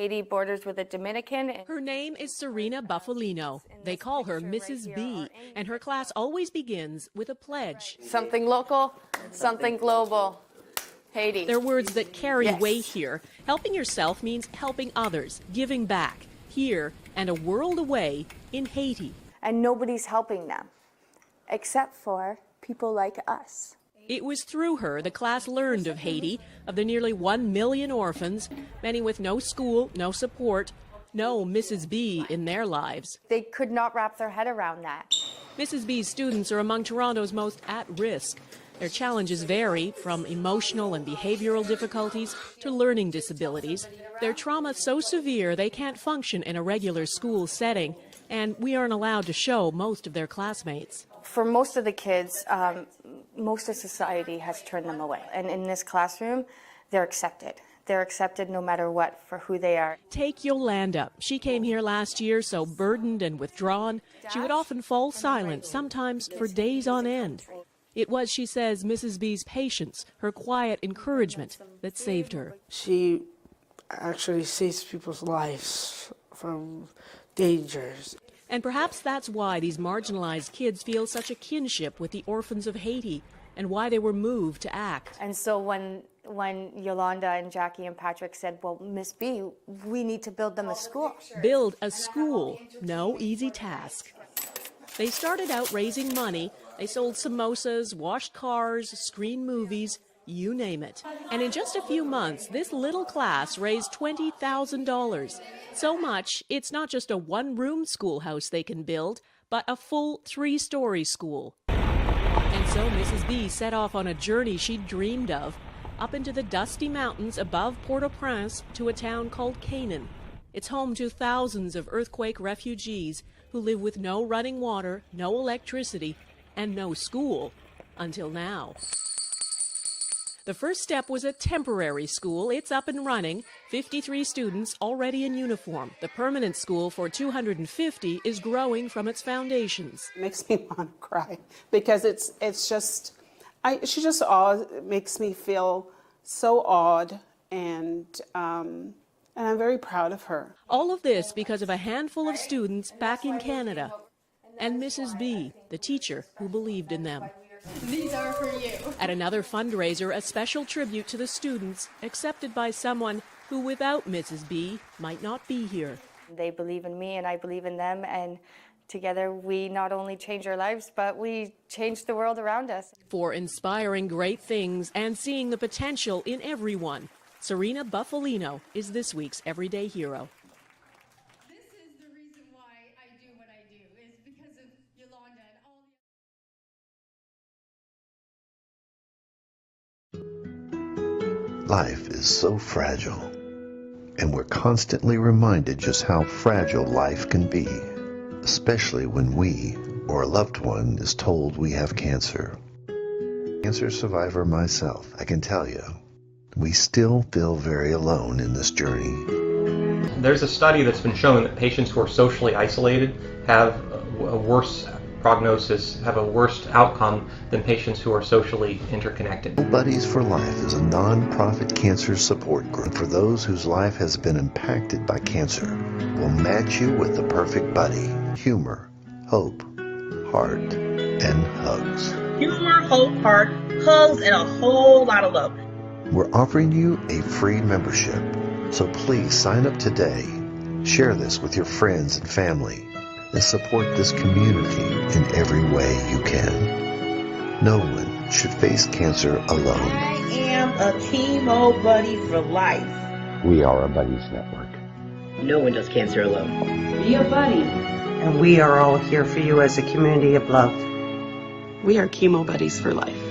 Haiti borders with the Dominican. Her name is Serena Buffalino. They call her Mrs. B, and her class always begins with a pledge. Something local, something global. Haiti. They're words that carry weight here. Helping yourself means helping others, giving back, here and a world away in Haiti. And nobody's helping them, except for people like us. It was through her the class learned of Haiti, of the nearly 1 million orphans, many with no school, no support, no Mrs. B in their lives. They could not wrap their head around that. Mrs. B's students are among Toronto's most at risk. Their challenges vary from emotional and behavioral difficulties to learning disabilities. Their trauma is so severe they can't function in a regular school setting, and we aren't allowed to show most of their classmates. For most of the kids, most of society has turned them away. And in this classroom, they're accepted. They're accepted no matter what for who they are. Take Yolanda. She came here last year so burdened and withdrawn, she would often fall silent, sometimes for days on end. It was, she says, Mrs. B's patience, her quiet encouragement, that saved her. She actually saves people's lives from dangers. And perhaps that's why these marginalized kids feel such a kinship with the orphans of Haiti and why they were moved to act. And so when Yolanda and Jackie and Patrick said, well, Miss B, we need to build them a school. Build a school, no easy task. They started out raising money. They sold samosas, washed cars, screened movies, you name it. And in just a few months, this little class raised $20,000. So much, it's not just a one-room schoolhouse they can build, but a full 3-story school. And so Mrs. B set off on a journey she'd dreamed of, up into the dusty mountains above Port-au-Prince to a town called Canaan. It's home to thousands of earthquake refugees who live with no running water, no electricity, and no school, until now. The first step was a temporary school. It's up and running. 53 students already in uniform. The permanent school for 250 is growing from its foundations. It makes me want to cry because she just makes me feel so awed, and I'm very proud of her. All of this because of a handful of students back in Canada and Mrs. B, the teacher who believed in them. These are for you. At another fundraiser, a special tribute to the students, accepted by someone who, without Mrs. B, might not be here. They believe in me and I believe in them, and together we not only change our lives, but we change the world around us. For inspiring great things and seeing the potential in everyone, Serena Buffalino is this week's Everyday Hero. This is the reason why I do what I do, is because of Yolanda and all the... Life is so fragile, and we're constantly reminded just how fragile life can be, especially when we or a loved one is told we have cancer. Cancer survivor myself, I can tell you, we still feel very alone in this journey. There's a study that's been shown that patients who are socially isolated have a worse prognosis, have a worse outcome than patients who are socially interconnected. Buddies for Life is a non-profit cancer support group for those whose life has been impacted by cancer. We'll match you with the perfect buddy. Humor, hope, heart, and hugs. Humor, hope, heart, hugs, and a whole lot of love. We're offering you a free membership, so please sign up today. Share this with your friends and family, and support this community in every way you can. No one should face cancer alone. I am a chemo buddy for life. We are a Buddies Network. No one does cancer alone. Be a buddy. And we are all here for you as a community of love. We are chemo buddies for life.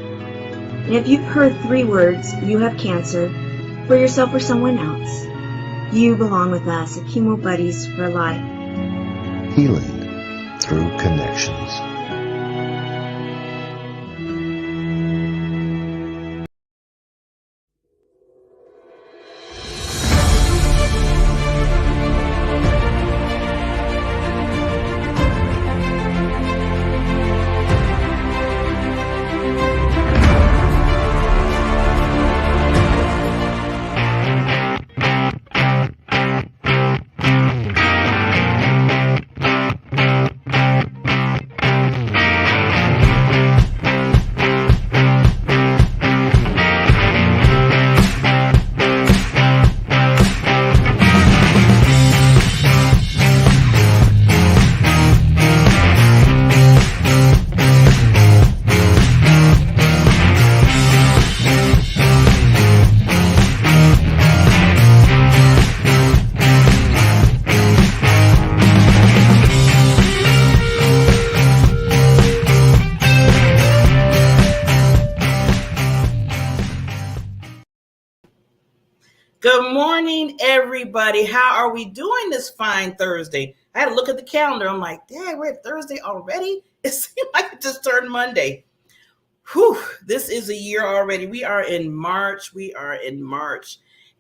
And if you've heard 3 words, you have cancer, for yourself or someone else, you belong with us at Chemo Buddies for Life. Healing through connections. Good morning, everybody. How are we doing this fine Thursday? I had to look at the calendar. I'm like, dang, we're at Thursday already? It seemed like it just turned Monday. Whew, this is a year already. We are in March.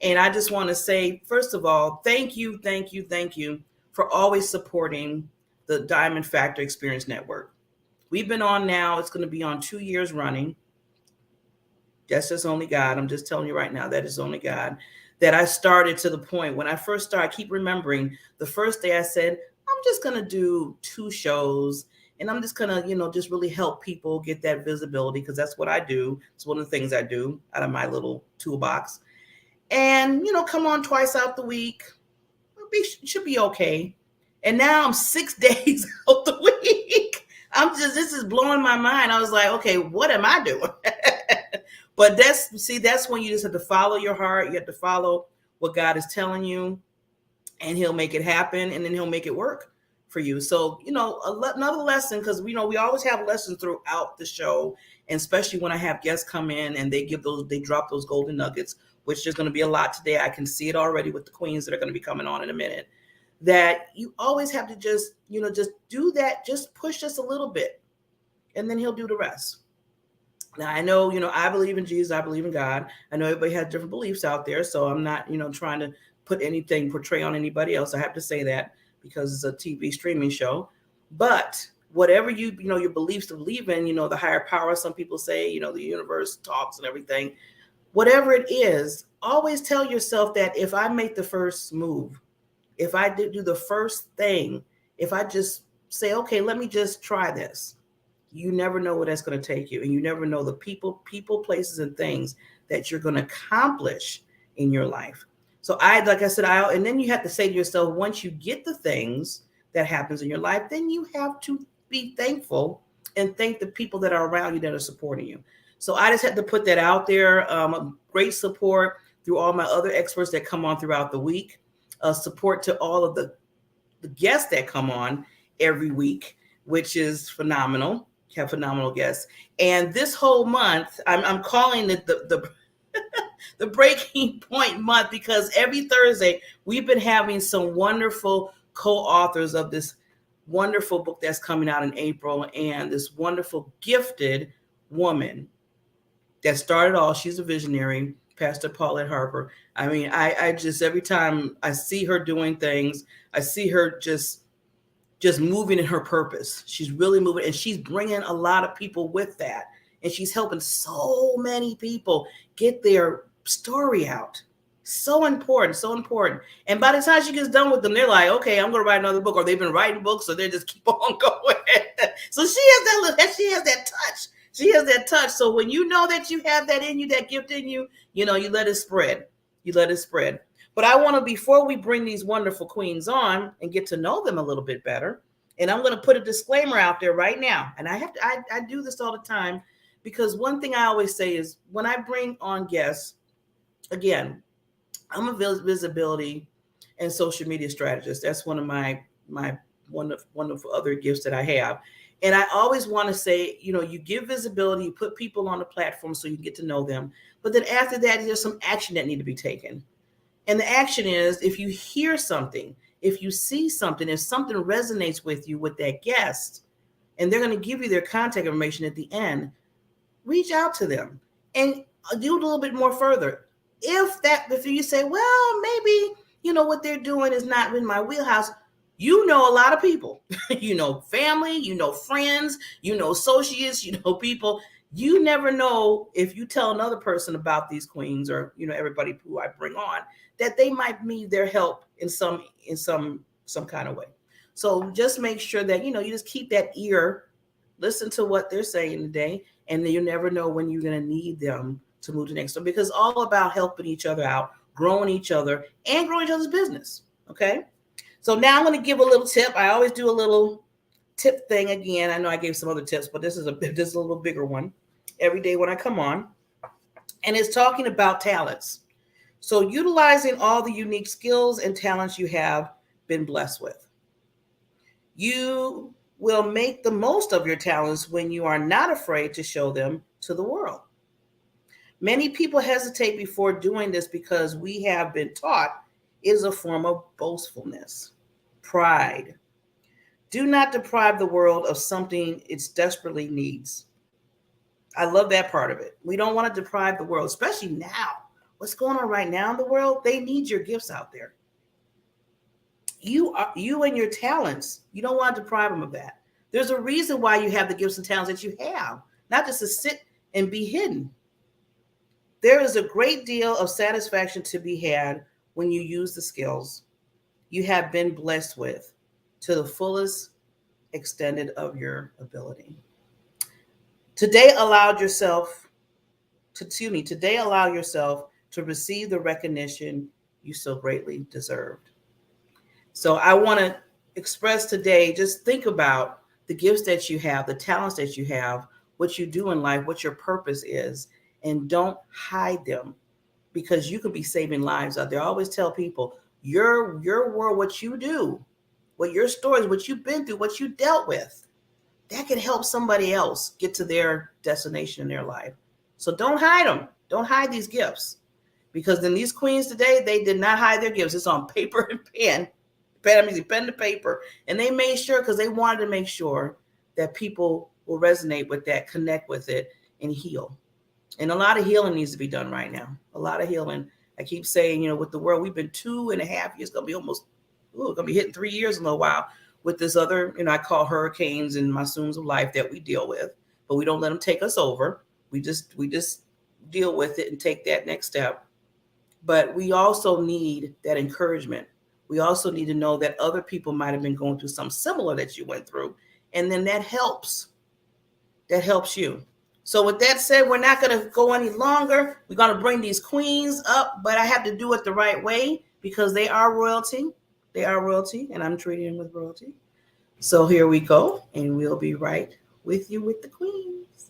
And I just want to say, first of all, thank you for always supporting the Diamond Factor Experience Network. We've been on now, it's going to be on 2 years running. That's just only God. I'm just telling you right now, that is only God. That I started to the point when I first started, I keep remembering the first day I said, I'm just going to do 2 shows and I'm just going to, just really help people get that visibility because that's what I do. It's one of the things I do out of my little toolbox. And, come on twice out the week. Should be okay. And now I'm 6 days out the week. This is blowing my mind. I was like, okay, what am I doing? But that's when you just have to follow your heart. You have to follow what God is telling you, and He'll make it happen, and then He'll make it work for you. So, another lesson, because we always have lessons throughout the show, and especially when I have guests come in and they drop those golden nuggets, which there's going to be a lot today. I can see it already with the queens that are going to be coming on in a minute. That you always have to just do that, just push just a little bit, and then He'll do the rest. Now, I know, I believe in Jesus. I believe in God. I know everybody has different beliefs out there. So I'm not, trying to portray on anybody else. I have to say that because it's a TV streaming show. But whatever your beliefs to believe in, the higher power, some people say, the universe talks and everything. Whatever it is, always tell yourself that if I make the first move, if I do the first thing, if I just say, okay, let me just try this. You never know where that's going to take you. And you never know the people, places, and things that you're going to accomplish in your life. So like I said, and then you have to say to yourself, once you get the things that happens in your life, then you have to be thankful and thank the people that are around you that are supporting you. So I just had to put that out there. Great support through all my other experts that come on throughout the week. Support to all of the guests that come on every week, which is phenomenal. Have phenomenal guests. And this whole month, I'm calling it the the breaking point month, because every Thursday we've been having some wonderful co-authors of this wonderful book that's coming out in April, and this wonderful gifted woman that started all. She's a visionary, Pastor Paulette Harper. I mean, I just, every time I see her doing things, I see her just moving in her purpose. She's really moving, and she's bringing a lot of people with that. And she's helping so many people get their story out. So important. And by the time she gets done with them, they're like, okay, I'm going to write another book, or they've been writing books, so they just keep on going. So she has that touch. So when you know that you have that in you, that gift in you, you let it spread. But I want to, before we bring these wonderful queens on and get to know them a little bit better, and I'm going to put a disclaimer out there right now. And I do this all the time, because one thing I always say is when I bring on guests, again, I'm a visibility and social media strategist. That's one of my wonderful other gifts that I have. And I always want to say, you give visibility, you put people on the platform so you can get to know them. But then after that, there's some action that need to be taken. And the action is, if you hear something, if you see something, if something resonates with you with that guest, and they're going to give you their contact information at the end, reach out to them and do a little bit more further. If you say, well, maybe, what they're doing is not in my wheelhouse, a lot of people, family, friends, associates, people. You never know if you tell another person about these queens, or, everybody who I bring on, that they might need their help in some kind of way. So just make sure that, you just keep that ear, listen to what they're saying today, and then you never know when you're going to need them to move to the next one, because it's all about helping each other out, growing each other, and growing each other's business. Okay. So now I'm going to give a little tip. I always do a little tip thing again. I know I gave some other tips, but this is a little bigger one every day when I come on. And it's talking about talents. So utilizing all the unique skills and talents you have been blessed with. You will make the most of your talents when you are not afraid to show them to the world. Many people hesitate before doing this because we have been taught it is a form of boastfulness, pride. Do not deprive the world of something it desperately needs. I love that part of it. We don't want to deprive the world, especially now. What's going on right now in the world? They need your gifts out there. You and your talents, you don't want to deprive them of that. There's a reason why you have the gifts and talents that you have, not just to sit and be hidden. There is a great deal of satisfaction to be had when you use the skills you have been blessed with to the fullest extent of your ability. Today allow yourself to receive the recognition you so greatly deserved. So I want to express today, just think about the gifts that you have, the talents that you have, what you do in life, what your purpose is, and don't hide them, because you could be saving lives out there. I always tell people, your world, what you do, what your stories, what you've been through, what you dealt with, that can help somebody else get to their destination in their life. So don't hide them. Don't hide these gifts, because then these queens today, they did not hide their gifts. It's on paper and pen. Pen to paper. And they made sure, because they wanted to make sure that people will resonate with that, connect with it, and heal. And a lot of healing needs to be done right now. A lot of healing. I keep saying, with the world, we've been 2.5 years, going to be hitting 3 years in a little while with this other, I call hurricanes and monsoons of life that we deal with, but we don't let them take us over. We just deal with it and take that next step. But we also need that encouragement. We also need to know that other people might have been going through something similar that you went through. And then that helps. That helps you. So with that said, we're not going to go any longer. We're going to bring these queens up, but I have to do it the right way because they are royalty. They are royalty, and I'm treating them with royalty. So here we go, and we'll be right with you with the queens.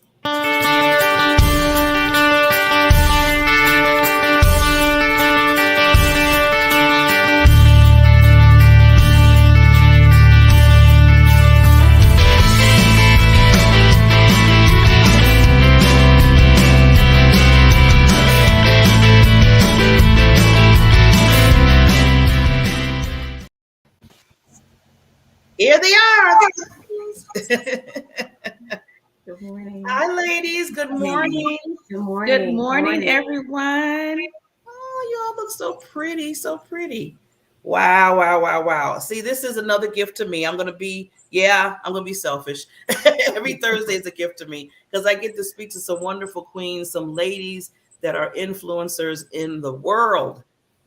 Here they are. Good morning. Hi, ladies. Good morning. Good morning. Good morning, everyone. Oh, you all look so pretty. So pretty. Wow, wow, wow, wow. See, this is another gift to me. I'm going to be selfish. Every Thursday is a gift to me because I get to speak to some wonderful queens, some ladies that are influencers in the world.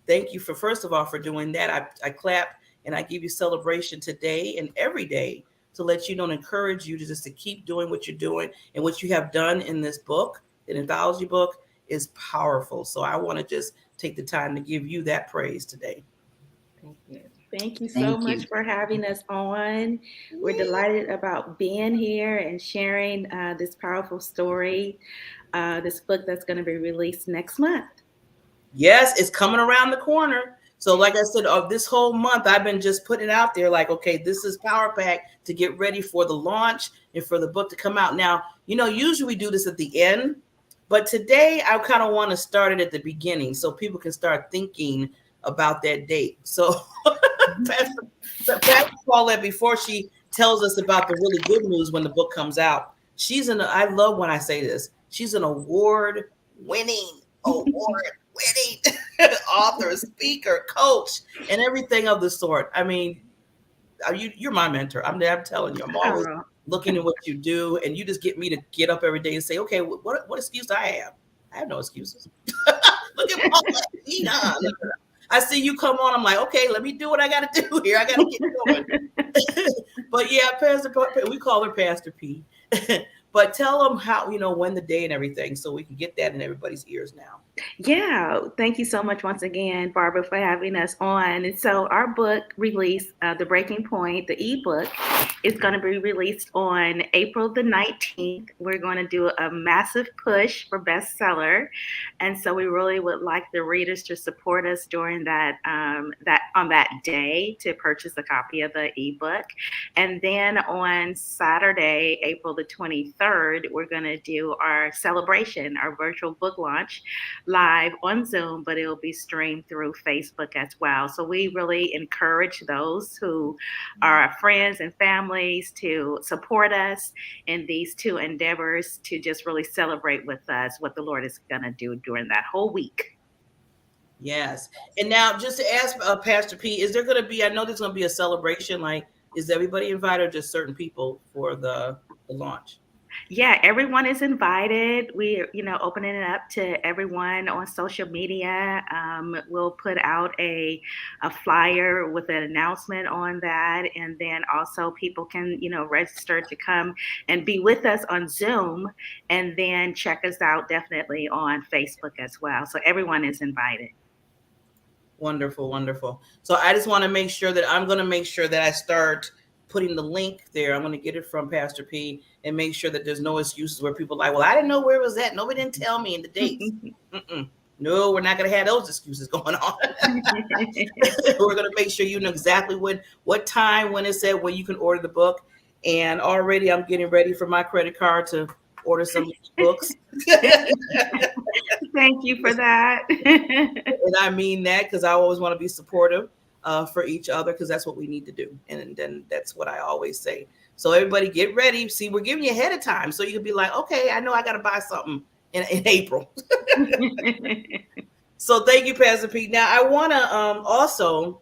Thank you first of all, for doing that. I clap. And I give you celebration today and every day to let you know and encourage you to keep doing what you're doing. And what you have done in this book, an anthology book, is powerful. So I want to just take the time to give you that praise today. Thank you. Thank you so much for having us on. We're delighted about being here and sharing this powerful story, this book that's going to be released next month. Yes, it's coming around the corner. So like I said, this whole month, I've been just putting it out there like, okay, this is Power Pack to get ready for the launch and for the book to come out. Now, usually we do this at the end, but today I kind of want to start it at the beginning so people can start thinking about that date. So Pastor Paulette, before she tells us about the really good news when the book comes out, I love when I say this, she's an award-winning author, speaker, coach, and everything of the sort. I mean, you're my mentor. I'm telling you, I'm always looking at what you do, and you just get me to get up every day and say, okay, what excuse do I have? I have no excuses. Look at Paulette. I see you come on. I'm like, okay, let me do what I got to do here. I got to get going. But yeah, we call her Pastor P. But tell them how, when the day and everything, so we can get that in everybody's ears now. Yeah, thank you so much once again, Barbara, for having us on. And so, our book release, The Breaking Point, the ebook, is going to be released on April the 19th. We're going to do a massive push for bestseller, and so we really would like the readers to support us during that day to purchase a copy of the ebook. And then on Saturday, April the 23rd, we're going to do our celebration, our virtual book launch live on Zoom, but it will be streamed through Facebook as well. So we really encourage those who are our friends and families to support us in these two endeavors to just really celebrate with us what the Lord is going to do during that whole week. Yes. And now, just to ask Pastor P, is there going to be, I know there's going to be a celebration, like, is everybody invited or just certain people for the launch? Yeah, everyone is invited. We're, opening it up to everyone on social media. We'll put out a flyer with an announcement on that. And then also people can, register to come and be with us on Zoom, and then check us out definitely on Facebook as well. So everyone is invited. Wonderful, wonderful. So I just want to make sure that I'm going to make sure that I start putting the link there. I'm going to get it from Pastor P and make sure that there's no excuses where people are like, well, I didn't know where it was at. Nobody didn't tell me in the dates. No, we're not going to have those excuses going on. We're going to make sure you know exactly what time, when it said, when you can order the book. And already I'm getting ready for my credit card to order some books. Thank you for that. And I mean that because I always want to be supportive for each other, because that's what we need to do. And then that's what I always say. So everybody get ready. See, we're giving you ahead of time so you can be like, okay, I know I got to buy something in April. So thank you, Pastor Pete. Now I want to also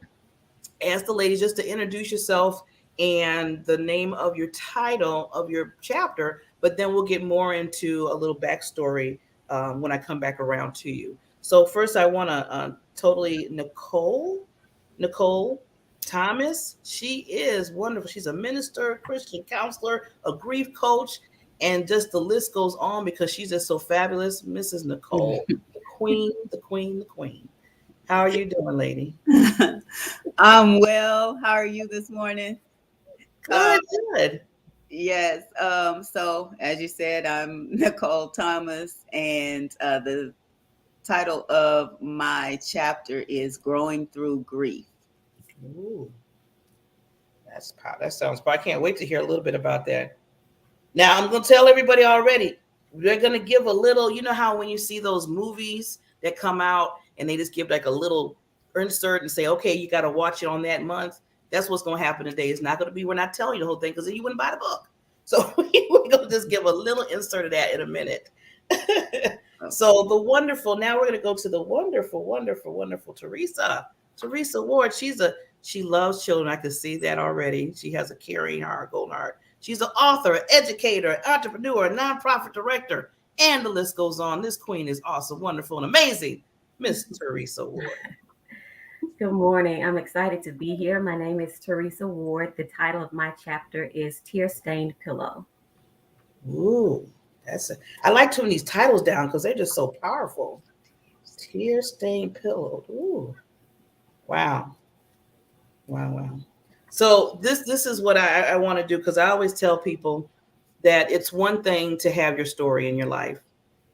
ask the ladies just to introduce yourself and the name of your title of your chapter, but then we'll get more into a little backstory when I come back around to you. So first I want to totally Nicole Thomas. She is wonderful. She's a minister, Christian counselor, a grief coach, and just the list goes on because she's just so fabulous. Mrs. Nicole, the queen, the queen, the queen. How are you doing, lady? I'm well. How are you this morning? Good. Yes. So as you said, I'm Nicole Thomas, and the title of my chapter is Growing Through Grief. Ooh, that sounds. I can't wait to hear a little bit about that. Now I'm going to tell everybody already. We're going to give a little. You know how when you see those movies that come out and they just give like a little insert and say, okay, you got to watch it on that month. That's what's going to happen today. It's not going to be, we're not telling you the whole thing because then you wouldn't buy the book. So we're going to just give a little insert of that in a minute. So the wonderful, now we're going to go to the wonderful, wonderful, wonderful Teresa Ward. She loves children. I can see that already. She has a caring heart, golden heart. She's an author, an educator, an entrepreneur, a nonprofit director, and the list goes on. This queen is awesome, wonderful, and amazing. Miss Teresa Ward. Good morning. I'm excited to be here. My name is Teresa Ward. The title of my chapter is Tear Stained Pillow. Ooh, I like putting these titles down because they're just so powerful. Tear Stained Pillow. Ooh. Wow. So this is what I want to do, because I always tell people that it's one thing to have your story in your life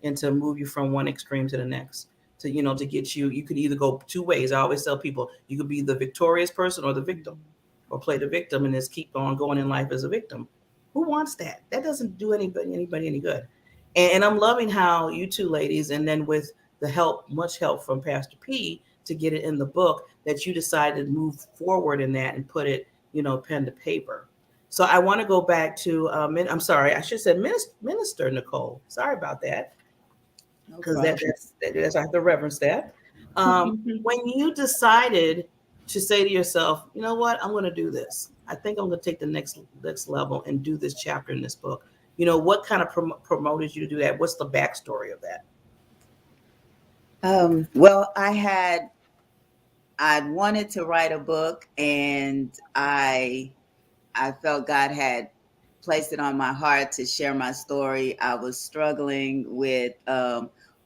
and to move you from one extreme to the next. To get you could either go two ways. I always tell people you could be the victorious person or the victim, or play the victim and just keep on going in life as a victim. Who wants that? That doesn't do anybody any good. And I'm loving how you two ladies, and then with the much help from Pastor P to get it in the book, that you decided to move forward in that and put it, pen to paper. So I want to go back to, I'm sorry, I should have said Minister Nicole. Sorry about that. Because that's I have to reverence that. When you decided to say to yourself, you know what, I'm going to do this. I think I'm going to take the next level and do this chapter in this book. What kind of promoted you to do that? What's the backstory of that? Well, I wanted to write a book, and I felt God had placed it on my heart to share my story. I was struggling with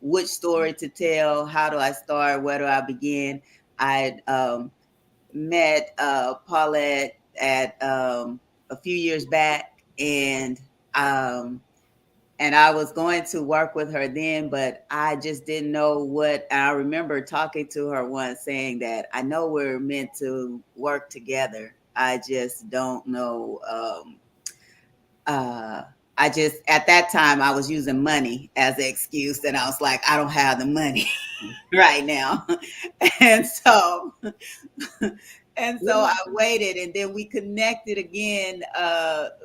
which story to tell, how do I start, where do I begin. I met Paulette at a few years back, and I was going to work with her then, but I just didn't know what. I remember talking to her once saying that I know we're meant to work together. I just don't know. I just, at that time, I was using money as an excuse, and I was like, I don't have the money right now. And so I waited, and then we connected again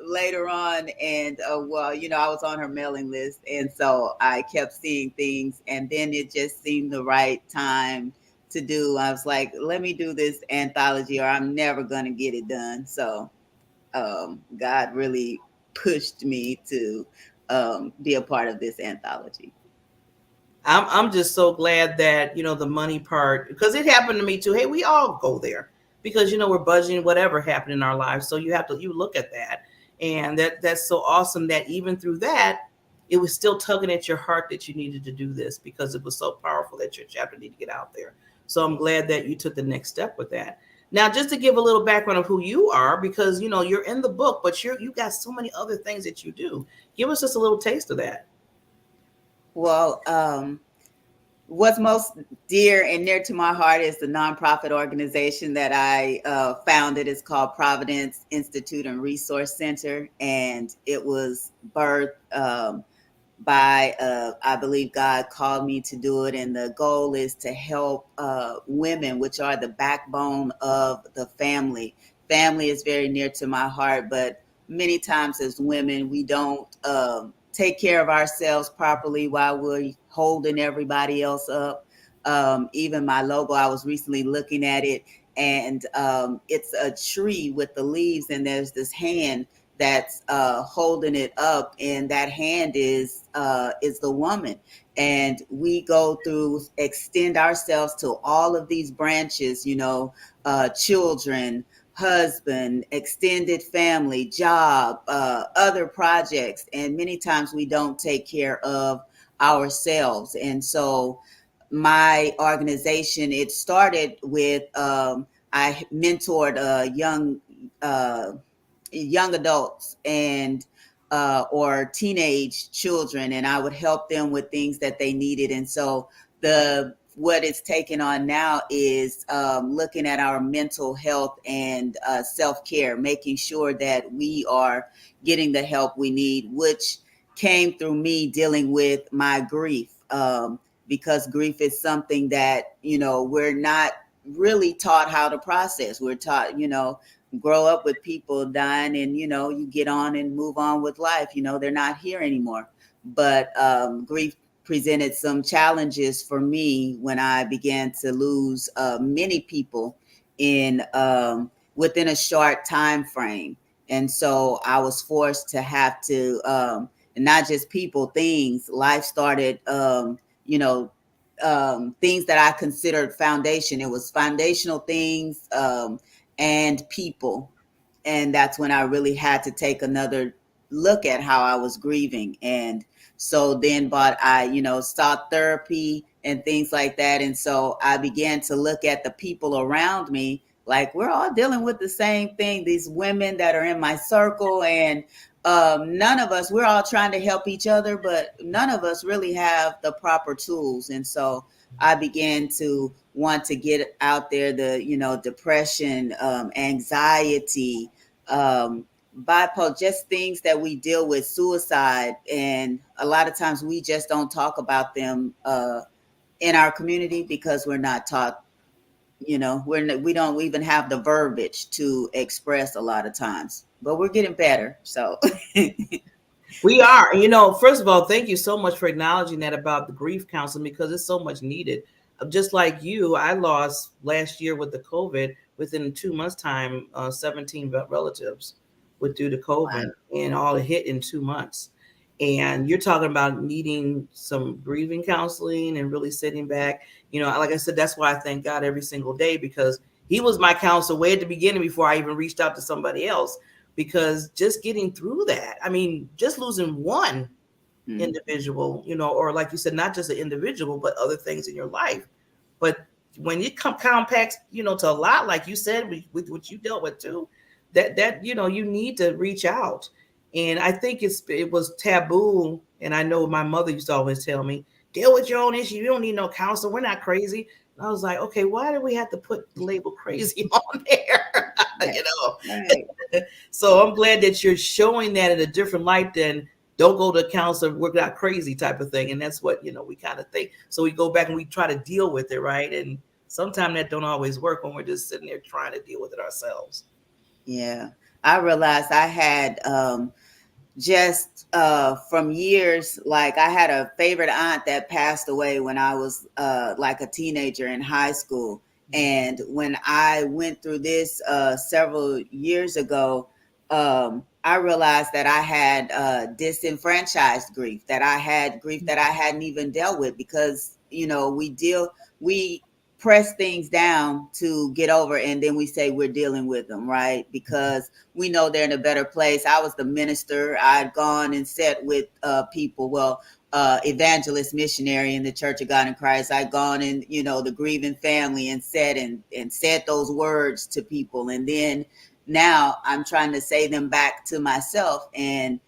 later on. And well, I was on her mailing list, and so I kept seeing things, and then it just seemed the right time to do. I was like, let me do this anthology, or I'm never going to get it done. So God really pushed me to be a part of this anthology. I'm just so glad that the money part, because it happened to me too. Hey, we all go there because we're budgeting whatever happened in our lives, so you look at that, and that's so awesome that even through that, it was still tugging at your heart that you needed to do this because it was so powerful that your chapter needed to get out there. So I'm glad that you took the next step with that. Now, just to give a little background of who you are, because you're in the book, but you got so many other things that you do. Give us just a little taste of that. Well, what's most dear and near to my heart is the nonprofit organization that I founded. It's called Providence Institute and Resource Center, and it was birthed by I believe God called me to do it, and the goal is to help women, which are the backbone of the family. Family is very near to my heart, but many times as women, we don't take care of ourselves properly while we're holding everybody else up. Even my logo, I was recently looking at it, and it's a tree with the leaves, and there's this hand that's holding it up, and that hand is the woman. And we go through, extend ourselves to all of these branches, children, husband, extended family, job, other projects, and many times we don't take care of ourselves. And so my organization, it started with I mentored young adults and or teenage children, and I would help them with things that they needed. And so what it's taken on now is looking at our mental health and self-care, making sure that we are getting the help we need, which came through me dealing with my grief, because grief is something that we're not really taught how to process. We're taught, grow up with people dying, and you get on and move on with life. They're not here anymore. But grief presented some challenges for me when I began to lose many people in within a short time frame. And so I was forced to have to not just people, things. Life started things that I considered foundation. It was foundational things and people. And that's when I really had to take another look at how I was grieving. And so then, but I, sought therapy and things like that. And so I began to look at the people around me, like we're all dealing with the same thing. These women that are in my circle, and none of us, we're all trying to help each other, but none of us really have the proper tools. And so I began to want to get out there, the, depression, anxiety, bipolar, just things that we deal with, suicide. And a lot of times we just don't talk about them in our community because we're not taught, we don't even have the verbiage to express a lot of times, but we're getting better. So we are, first of all, thank you so much for acknowledging that about the grief counseling, because it's so much needed. Just like you, I lost last year with the COVID, within 2 months time, 17 relatives due to COVID. Wow. And all hit in 2 months. And you're talking about needing some grieving counseling and really sitting back. Like I said, that's why I thank God every single day, because he was my counselor way at the beginning before I even reached out to somebody else, because just getting through that, I mean, just losing one individual, or like you said, not just an individual, but other things in your life. But when it compacts, to a lot, like you said, with what you dealt with too, that you need to reach out. And I think it was taboo. And I know my mother used to always tell me, deal with your own issue. You don't need no counselor. We're not crazy. And I was like, okay, why do we have to put the label crazy on there? Right. So I'm glad that you're showing that in a different light than don't go to a counselor, we're not crazy type of thing. And that's what, we kind of think. So we go back and we try to deal with it, right? And sometimes that don't always work when we're just sitting there trying to deal with it ourselves. Yeah. I realized I had just from years, like I had a favorite aunt that passed away when I was like a teenager in high school. And when I went through this several years ago, I realized that I had disenfranchised grief, that I had grief that I hadn't even dealt with, because, we press things down to get over, and then we say we're dealing with them, right? Because we know they're in a better place. I was the minister. I'd gone and sat with people, evangelist, missionary in the Church of God in Christ. I'd gone in, the grieving family and said those words to people. And then now I'm trying to say them back to myself, and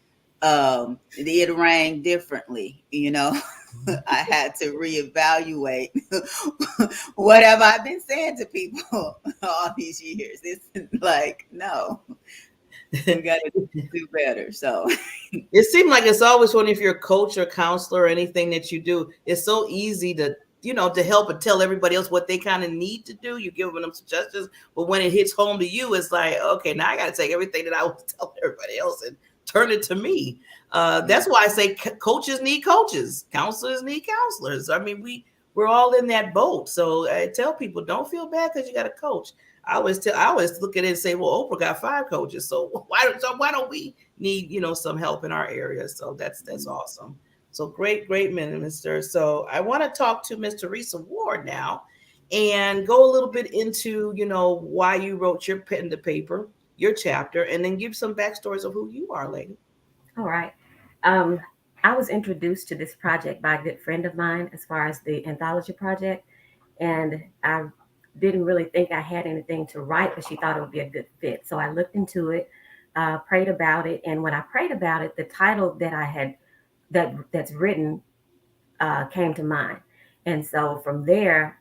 it rang differently, I had to reevaluate what have I been saying to people all these years. It's like, no, we got to do better. So it seemed like it's always when, if you're a coach or counselor or anything that you do, it's so easy to, to help and tell everybody else what they kind of need to do. You give them suggestions, but when it hits home to you, it's like, okay, now I got to take everything that I was telling everybody else and turn it to me. That's why I say coaches need coaches, counselors need counselors. I mean, we're all in that boat. So I tell people, don't feel bad because you got a coach. I always look at it and say, well, Oprah got 5 coaches, so why don't we need some help in our area? So that's awesome. So great minister. So I want to talk to Ms. Teresa Ward now and go a little bit into why you wrote your pen to paper, your chapter, and then give some backstories of who you are, lady. All right. I was introduced to this project by a good friend of mine as far as the anthology project, and I didn't really think I had anything to write, but she thought it would be a good fit. So I looked into it, prayed about it, and when I prayed about it, the title that I had that's written came to mind. And so from there,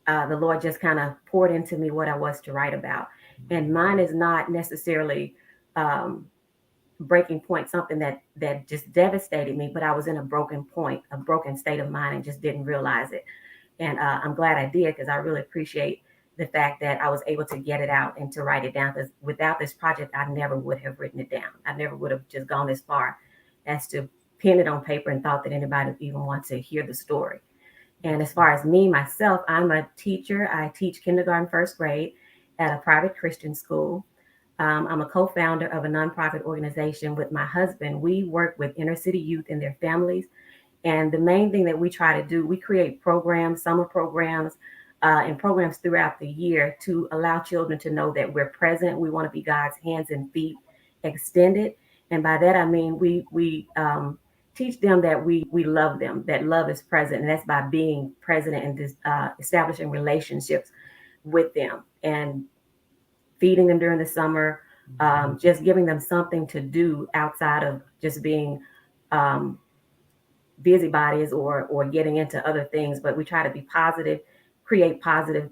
the Lord just kind of poured into me what I was to write about. And mine is not necessarily breaking point, something that just devastated me, but I was in a broken state of mind and just didn't realize it. And I'm glad I did, because I really appreciate the fact that I was able to get it out and to write it down, because without this project, I never would have written it down. I never would have just gone this far as to pen it on paper and thought that anybody would even want to hear the story. And as far as me, myself, I'm a teacher. I teach kindergarten, first grade at a private Christian school. I'm a co-founder of a nonprofit organization with my husband. We work with inner city youth and their families. And the main thing that we try to do, we create programs, summer programs, and programs throughout the year to allow children to know that we're present. We want to be God's hands and feet extended. And by that, I mean, we teach them that we love them, that love is present. And that's by being present and establishing relationships with them and feeding them during the summer, just giving them something to do outside of just being busybodies or getting into other things. But we try to be positive, create positive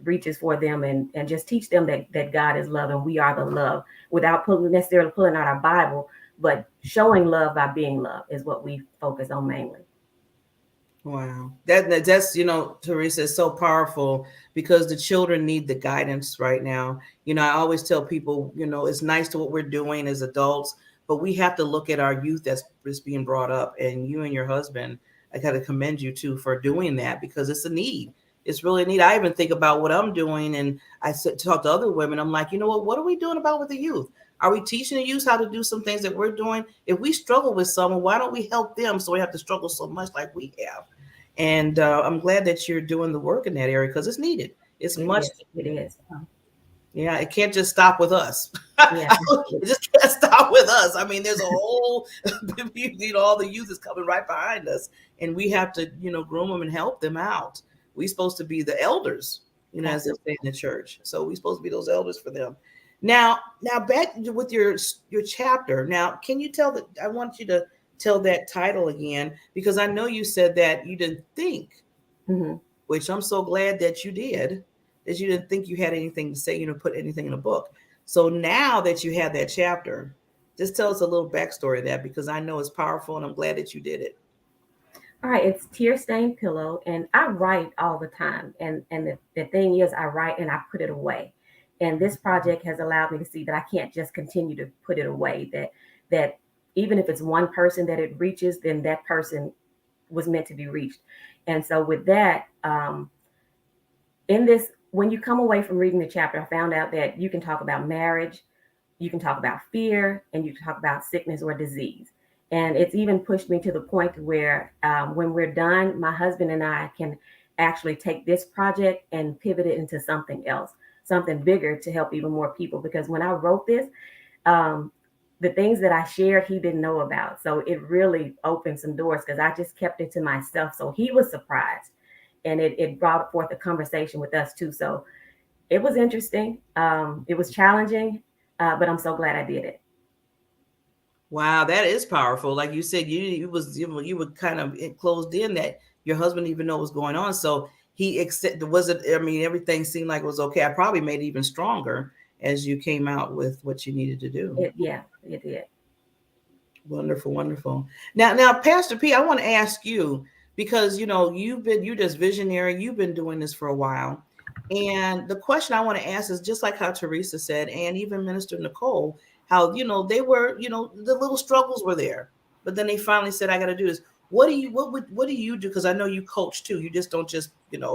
reaches for them, and just teach them that God is love and we are the love, without necessarily pulling out our Bible, but showing love by being love is what we focus on mainly. Wow. That's, Teresa, is so powerful, because the children need the guidance right now. I always tell people, it's nice to what we're doing as adults, but we have to look at our youth that's being brought up. And you and your husband, I got to commend you too for doing that, because it's a need. It's really neat. I even think about what I'm doing, and I talk to other women. I'm like, what are we doing about with the youth? Are we teaching the youth how to do some things that we're doing? If we struggle with someone, why don't we help them so we have to struggle so much like we have? And I'm glad that you're doing the work in that area, because it's needed. It's much. It is. Yeah, it can't just stop with us. Yeah. It just can't stop not with us. I mean, there's a whole, all the youth is coming right behind us, and we have to, groom them and help them out. We're supposed to be the elders, as they say in the church. So we're supposed to be those elders for them. Now back with your chapter. Now, can you tell that? I want you to tell that title again, because I know you said that you didn't think, which I'm so glad that you did, that you didn't think you had anything to say, put anything in a book. So now that you have that chapter, just tell us a little backstory of that, because I know it's powerful and I'm glad that you did it. All right, it's Tear Stained Pillow, and I write all the time. And the thing is, I write and I put it away. And this project has allowed me to see that I can't just continue to put it away, that even if it's one person that it reaches, then that person was meant to be reached. And so with that, in this, when you come away from reading the chapter, I found out that you can talk about marriage, you can talk about fear, and you can talk about sickness or disease. And it's even pushed me to the point where when we're done, my husband and I can actually take this project and pivot it into something else, something bigger to help even more people. Because when I wrote this, the things that I shared, he didn't know about. So it really opened some doors, because I just kept it to myself. So he was surprised, and it brought forth a conversation with us too. So it was interesting. It was challenging, but I'm so glad I did it. Wow, that is powerful. Like you said, you were kind of closed in, that your husband didn't even know what was going on. So he everything seemed like it was okay. I probably made it even stronger as you came out with what you needed to do. It did. Wonderful, wonderful. Now, Pastor P, I want to ask you, because you're just visionary. You've been doing this for a while. And the question I want to ask is just like how Teresa said, and even Minister Nicole, how, they were, the little struggles were there, but then they finally said, I got to do this. What do you do? Because I know you coach too. You just don't just,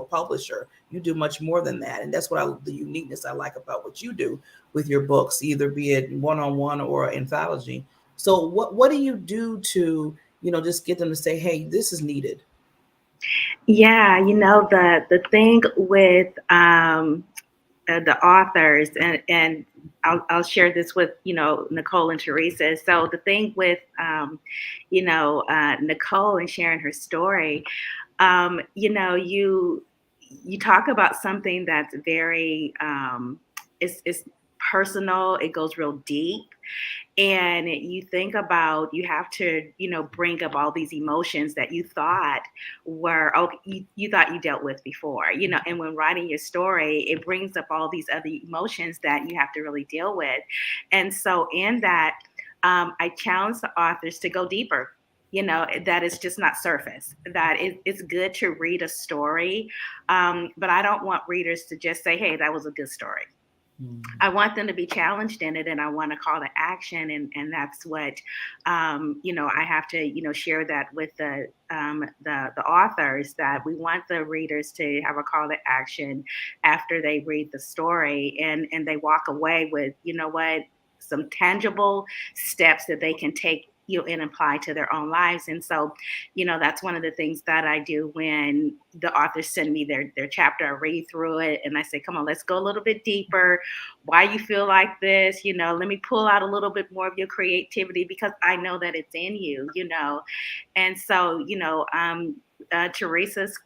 publisher. You do much more than that. And that's what the uniqueness I like about what you do with your books, either be it one-on-one or anthology. So what do you do to, just get them to say, hey, this is needed? Yeah, the thing with the authors, and I'll share this with Nicole and Teresa. So the thing with Nicole and sharing her story, you talk about something that's very it's personal. It goes real deep. And you think about, you have to, bring up all these emotions that you thought were, you thought you dealt with before, and when writing your story, it brings up all these other emotions that you have to really deal with. And so in that, I challenge the authors to go deeper, that it's just not surface, that it's good to read a story. But I don't want readers to just say, hey, that was a good story. I want them to be challenged in it, and I want to call to action, and that's what I have to share that with the authors, that we want the readers to have a call to action after they read the story, and they walk away with some tangible steps that they can take and apply to their own lives. And so, that's one of the things that I do when the authors send me their chapter. I read through it and I say, come on, let's go a little bit deeper. Why you feel like this, let me pull out a little bit more of your creativity, because I know that it's in you, And so, Teresa's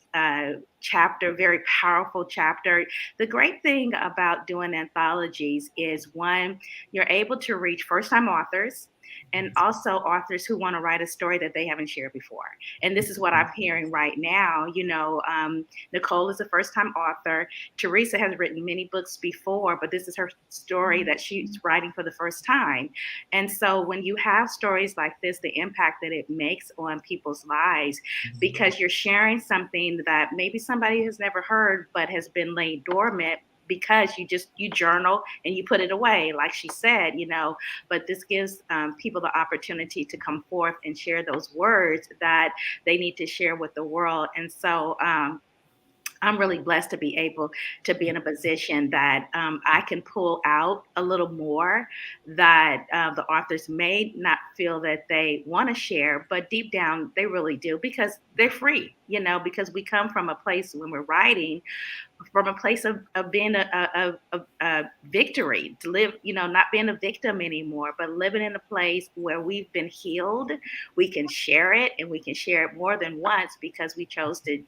chapter, very powerful chapter. The great thing about doing anthologies is, one, you're able to reach first-time authors, and also authors who want to write a story that they haven't shared before. And this is what I'm hearing right now. Nicole is a first-time author. Teresa has written many books before, but this is her story that she's writing for the first time. And so when you have stories like this, the impact that it makes on people's lives, because you're sharing something that maybe somebody has never heard, but has been laid dormant, because you journal and you put it away, like she said, but this gives people the opportunity to come forth and share those words that they need to share with the world. And so I'm really blessed to be able to be in a position that I can pull out a little more that the authors may not feel that they want to share, but deep down they really do because they're free, because we come from a place when we're writing from a place of being a victory, to live, not being a victim anymore, but living in a place where we've been healed. We can share it, and we can share it more than once because we chose to,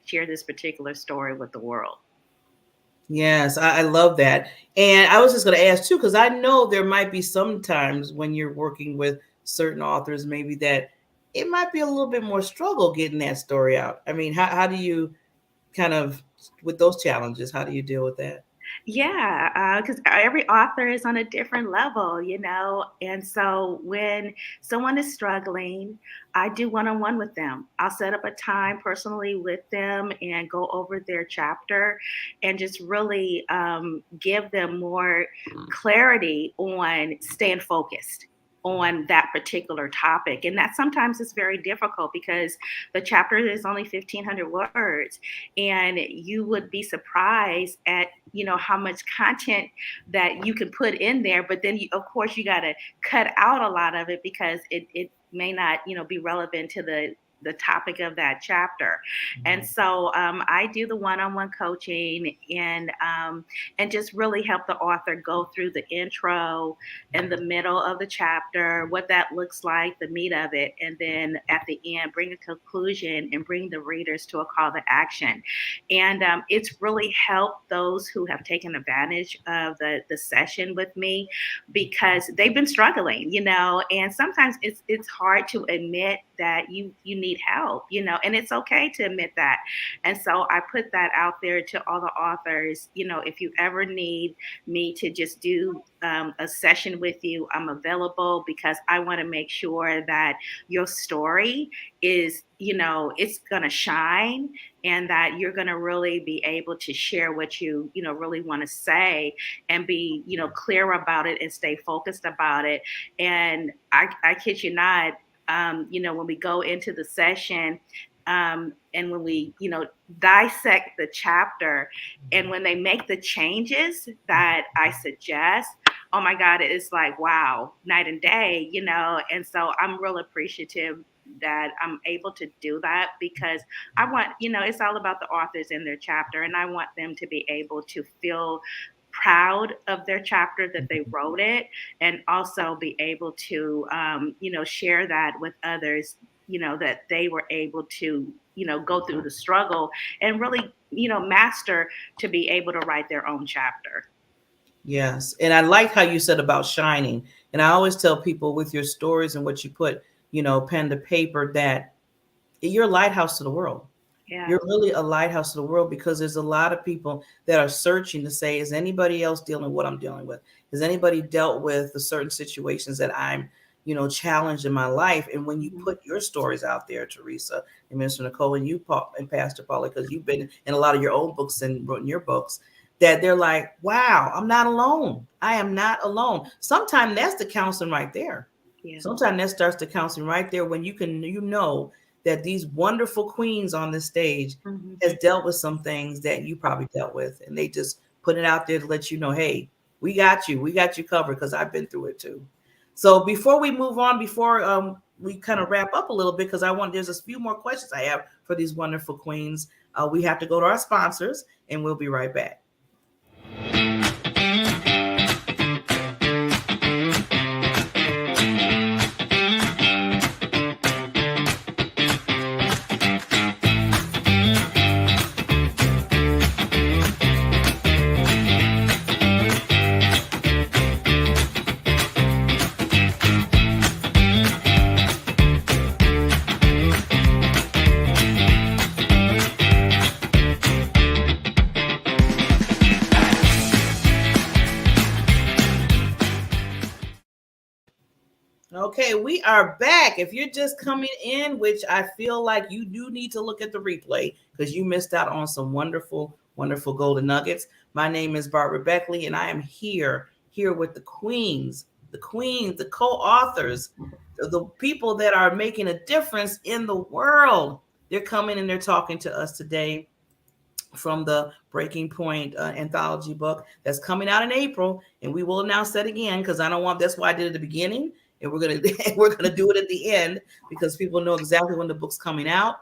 share this particular story with the world. Yes, I love that. And I was just going to ask too, because I know there might be some times when you're working with certain authors, maybe that it might be a little bit more struggle getting that story out. I mean, how do you kind of, with those challenges, how do you deal with that? Yeah, because every author is on a different level, and so when someone is struggling, I do one-on-one with them. I'll set up a time personally with them and go over their chapter and just really give them more clarity on staying focused on that particular topic. And that sometimes is very difficult because the chapter is only 1,500 words, and you would be surprised at how much content that you can put in there, but then of course you got to cut out a lot of it because it may not be relevant to the topic of that chapter. And so I do the one-on-one coaching and just really help the author go through the intro and the middle of the chapter, what that looks like, the meat of it, and then at the end bring a conclusion and bring the readers to a call to action. And it's really helped those who have taken advantage of the session with me because they've been struggling, and sometimes it's hard to admit that you need help, and it's okay to admit that. And so I put that out there to all the authors, if you ever need me to just do a session with you, I'm available because I want to make sure that your story is, it's going to shine and that you're going to really be able to share what you, really want to say and be, clear about it and stay focused about it. And I kid you not, when we go into the session, and when we, dissect the chapter and when they make the changes that I suggest, oh my God, it's like, wow, night and day, and so I'm real appreciative that I'm able to do that because I want, it's all about the authors in their chapter, and I want them to be able to feel proud of their chapter that they wrote it, and also be able to, share that with others, that they were able to, go through the struggle and really, master to be able to write their own chapter. Yes. And I like how you said about shining. And I always tell people with your stories and what you put, pen to paper, that you're a lighthouse to the world. Yeah. You're really a lighthouse to the world because there's a lot of people that are searching to say, is anybody else dealing with what I'm dealing with? Has anybody dealt with the certain situations that I'm, challenged in my life? And when you put your stories out there, Teresa and Mr. Nicole and you, Paul, and Pastor Paula, because you've been in a lot of your own books and written your books, that they're like, wow, I'm not alone. I am not alone. Sometimes that's the counseling right there. Yeah. Sometimes that starts the counseling right there when you can, that these wonderful queens on the stage has dealt with some things that you probably dealt with. And they just put it out there to let you know, hey, we got you covered because I've been through it too. So before we move on, before we kind of wrap up a little bit, because there's a few more questions I have for these wonderful queens. We have to go to our sponsors and we'll be right back. Okay, we are back. If you're just coming in, which I feel like you do need to look at the replay because you missed out on some wonderful, wonderful golden nuggets. My name is Barbara Beckley, and I am here with the queens, the co-authors, the people that are making a difference in the world. They're coming and they're talking to us today. from the Breaking Point anthology book that's coming out in April, and we will announce that again because I don't want. That's why I did it at the beginning, and we're gonna do it at the end because people know exactly when the book's coming out.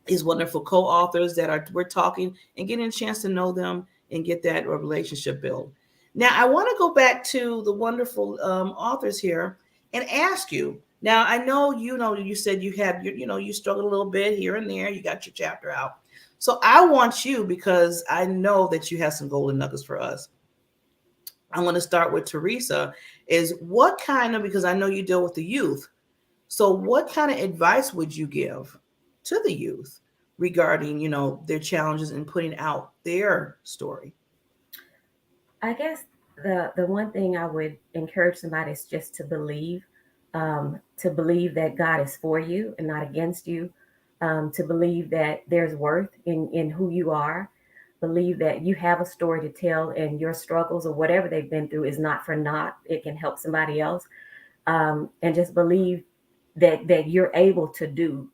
These wonderful co-authors we're talking and getting a chance to know them and get that relationship built. Now, I want to go back to the wonderful authors here and ask you. Now, I know you said you had you struggled a little bit here and there. You got your chapter out, so I want you, because I know that you have some golden nuggets for us. I'm going to start with Teresa. Is what kind of, because I know you deal with the youth, so what kind of advice would you give to the youth regarding, their challenges in putting out their story? I guess the one thing I would encourage somebody is just to believe that God is for you and not against you, to believe that there's worth in who you are, believe that you have a story to tell, and your struggles or whatever they've been through is not for naught. It can help somebody else, and just believe that you're able to do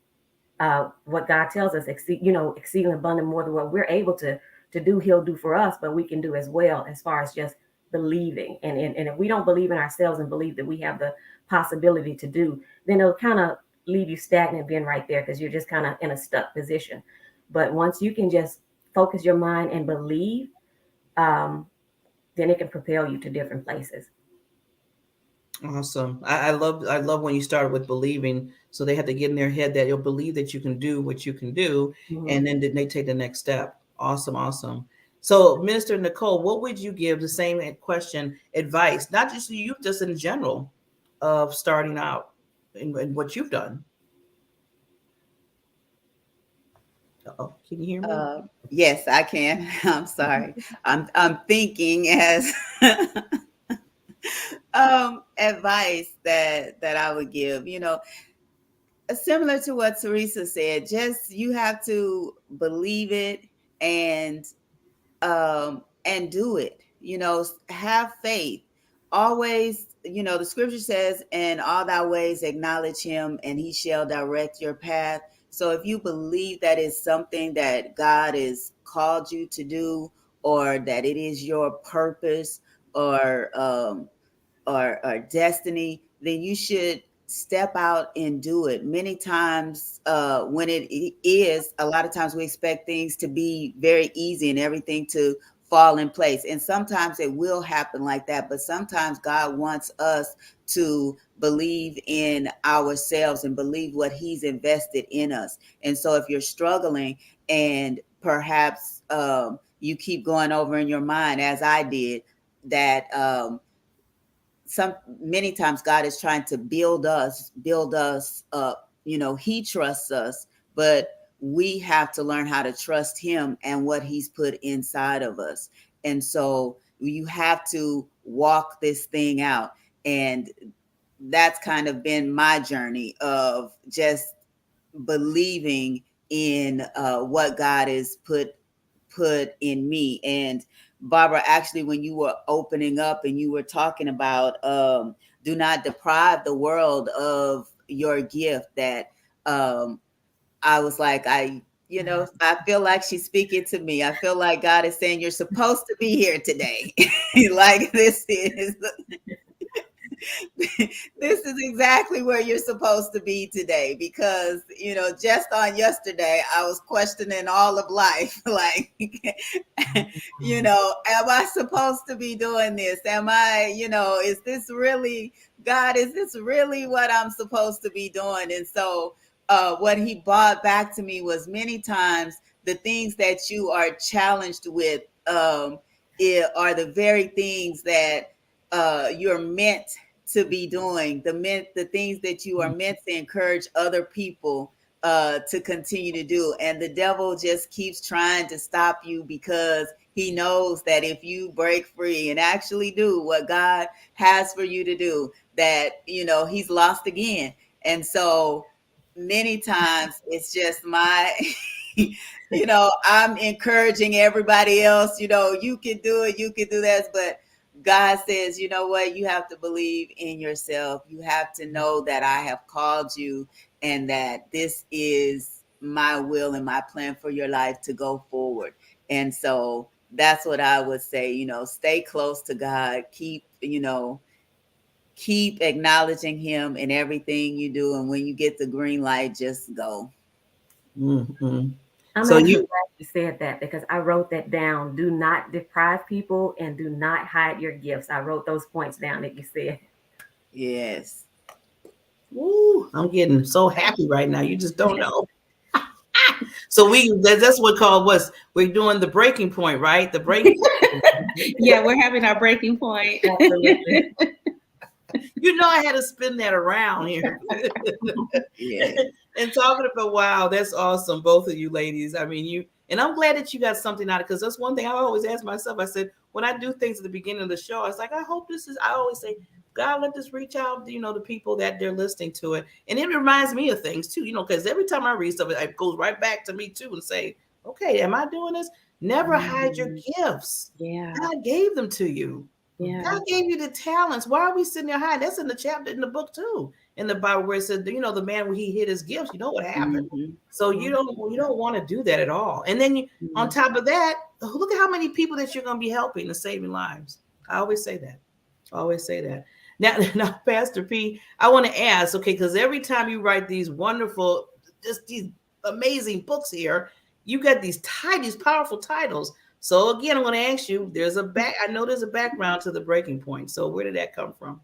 what God tells us, exceeding abundant more than what we're able to do. He'll do for us, but we can do as well, as far as just believing. And if we don't believe in ourselves and believe that we have the possibility to do, then it'll kind of leave you stagnant being right there, because you're just kind of in a stuck position. But once you can just focus your mind and believe, then it can propel you to different places. Awesome. I love when you started with believing. So they have to get in their head that you'll believe that you can do what you can do, and then they take the next step. Awesome, awesome. So, Minister Nicole, what would you give, the same question, advice, not just to you, just in general, of starting out in what you've done? Uh-oh, can you hear me? Yes, I can. I'm sorry. I'm thinking as advice that I would give, similar to what Teresa said. Just, you have to believe it and do it. Have faith. Always, the scripture says, "In all thy ways acknowledge him, and he shall direct your path." So if you believe that is something that God has called you to do, or that it is your purpose, or or destiny, then you should step out and do it. Many times, when it is, a lot of times we expect things to be very easy and everything to fall in place. And sometimes it will happen like that. But sometimes God wants us to believe in ourselves and believe what he's invested in us. And so if you're struggling and perhaps you keep going over in your mind, as I did, that many times God is trying to build us up. He trusts us, but we have to learn how to trust him and what he's put inside of us. And so you have to walk this thing out. And that's kind of been my journey of just believing in what God has put in me. And Barbara, actually, when you were opening up and you were talking about do not deprive the world of your gift, that I was like, I feel like she's speaking to me. I feel like God is saying, you're supposed to be here today. Like, this is this is exactly where you're supposed to be today, because just on yesterday I was questioning all of life. Like, am I supposed to be doing this? Am I, is this really God? Is this really what I'm supposed to be doing? And so what he brought back to me was, many times the things that you are challenged with are the very things that you're meant to be doing, the things that you are meant to encourage other people to continue to do. And the devil just keeps trying to stop you, because he knows that if you break free and actually do what God has for you to do, that, he's lost again. And so many times it's just my, I'm encouraging everybody else, you can do it, you can do this. But God says, you know what? You have to believe in yourself. You have to know that I have called you, and that this is my will and my plan for your life to go forward. And so that's what I would say, stay close to God, keep acknowledging him in everything you do. And when you get the green light, just go. Mm-hmm. I'm So actually glad you said that, because I wrote that down. Do not deprive people and do not hide your gifts. I wrote those points down that you said. Yes. Ooh, I'm getting so happy right now. You just don't know. So that's what we're doing the breaking point, right? The breaking point. Yeah, we're having our breaking point. Absolutely. I had to spin that around here. Yeah. And talking about, wow, that's awesome, both of you ladies. I mean, and I'm glad that you got something out of it, because that's one thing I always ask myself. I said, when I do things at the beginning of the show, I was like, I always say, God, let this reach out, to people that they're listening to it. And it reminds me of things too, because every time I read stuff, it goes right back to me too, and say, okay, am I doing this? Never hide your gifts. Yeah. God gave them to you. Yeah. God gave you the talents. Why are we sitting there hiding? That's in the chapter in the book too, in the Bible, where it says, the man when he hid his gifts, you know what happened. Mm-hmm. So you don't want to do that at all. And then on top of that, look at how many people that you're going to be helping and saving lives. I always say that. Now, Pastor P, I want to ask, okay, because every time you write these wonderful, just these amazing books here, you got these powerful titles. So again, I'm going to ask you, I know there's a background to the breaking point. So where did that come from?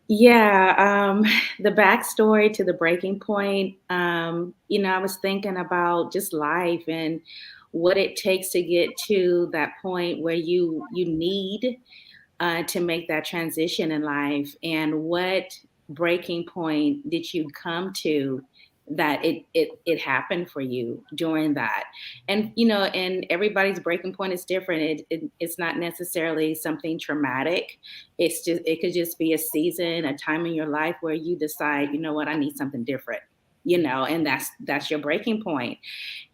Yeah, the backstory to the breaking point, I was thinking about just life and what it takes to get to that point where you need to make that transition in life, and what breaking point did you come to that it happened for you during that. And and everybody's breaking point is different. It's not necessarily something traumatic. It could just be a season, a time in your life where you decide, you know what, I need something different, and that's your breaking point.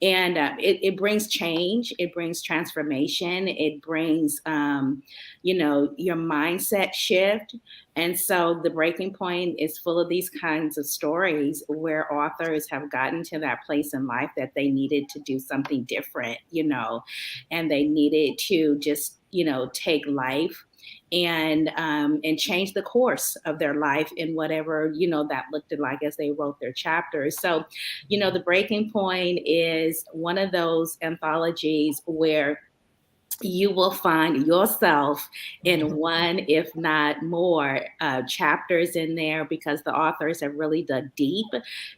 And it brings change, it brings transformation, it brings your mindset shift. And so the breaking point is full of these kinds of stories where authors have gotten to that place in life that they needed to do something different, and they needed to just take life and change the course of their life in whatever that looked like as they wrote their chapters. So the breaking point is one of those anthologies where you will find yourself in one, if not more, chapters in there, because the authors have really dug deep.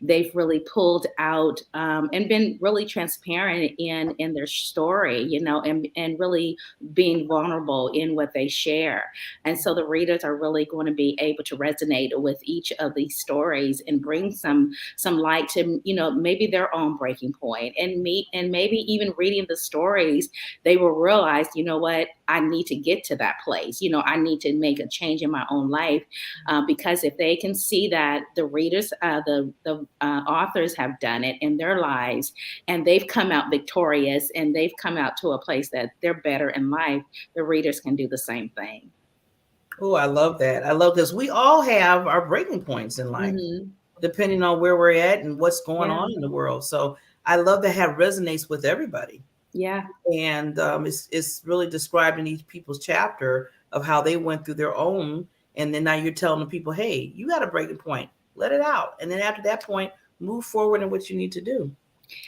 They've really pulled out and been really transparent in their story, and really being vulnerable in what they share. And so the readers are really going to be able to resonate with each of these stories and bring some light to, maybe their own breaking point. And maybe even reading the stories, they will realize, you know what, I need to get to that place. I need to make a change in my own life, because if they can see that the readers, the authors have done it in their lives, and they've come out victorious, and they've come out to a place that they're better in life, the readers can do the same thing. Oh, I love that. I love this. We all have our breaking points in life, depending on where we're at and what's going on in the world. So I love that it resonates with everybody. Yeah. And it's really described in each people's chapter of how they went through their own. And then now you're telling the people, hey, you got a breaking point, let it out. And then after that point, move forward in what you need to do.